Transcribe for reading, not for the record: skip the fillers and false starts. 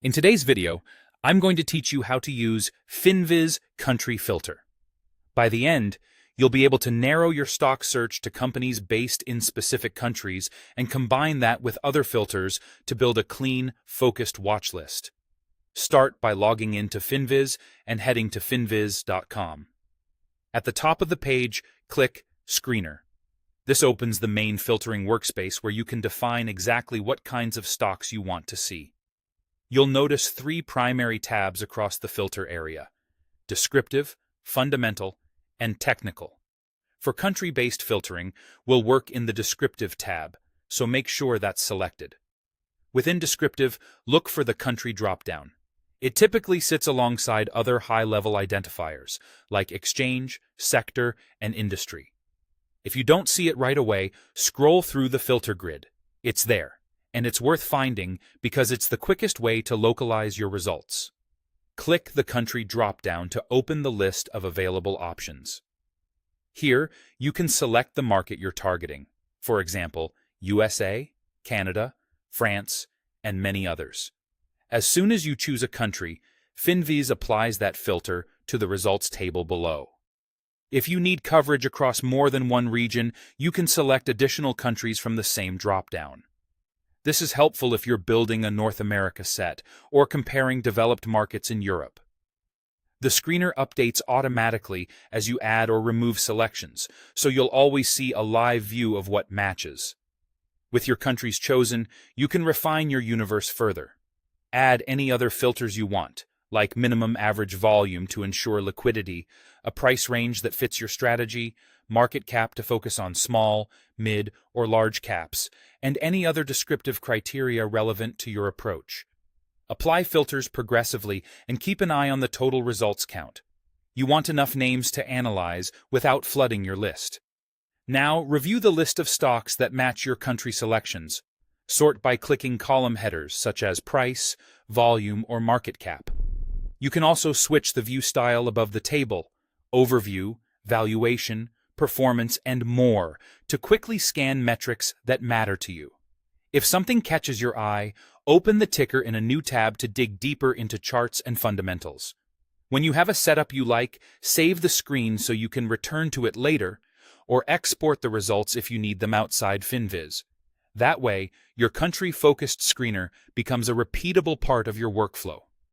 In today's video, I'm going to teach you how to use Finviz Country Filter. By the end, you'll be able to narrow your stock search to companies based in specific countries and combine that with other filters to build a clean, focused watch list. Start by logging into Finviz and heading to finviz.com. At the top of the page, click Screener. This opens the main filtering workspace where you can define exactly what kinds of stocks you want to see. You'll notice three primary tabs across the filter area: Descriptive, Fundamental, and Technical. For country-based filtering, we'll work in the Descriptive tab, so make sure that's selected. Within Descriptive, look for the country dropdown. It typically sits alongside other high-level identifiers, like exchange, sector, and industry. If you don't see it right away, scroll through the filter grid. It's there. And it's worth finding because it's the quickest way to localize your results. Click the country drop-down to open the list of available options. Here, you can select the market you're targeting, for example, USA, Canada, France, and many others. As soon as you choose a country, Finviz applies that filter to the results table below. If you need coverage across more than one region, you can select additional countries from the same drop-down. This is helpful if you're building a North America set or comparing developed markets in Europe. The screener updates automatically as you add or remove selections, so you'll always see a live view of what matches. With your countries chosen, you can refine your universe further. Add any other filters you want, like minimum average volume to ensure liquidity, a price range that fits your strategy, market cap to focus on small, mid, or large caps, and any other descriptive criteria relevant to your approach. Apply filters progressively and keep an eye on the total results count. You want enough names to analyze without flooding your list. Now, review the list of stocks that match your country selections. Sort by clicking column headers such as price, volume, or market cap. You can also switch the view style above the table, overview, valuation, performance, and more to quickly scan metrics that matter to you. If something catches your eye, open the ticker in a new tab to dig deeper into charts and fundamentals. When you have a setup you like, save the screen so you can return to it later, or export the results if you need them outside Finviz. That way, your country-focused screener becomes a repeatable part of your workflow.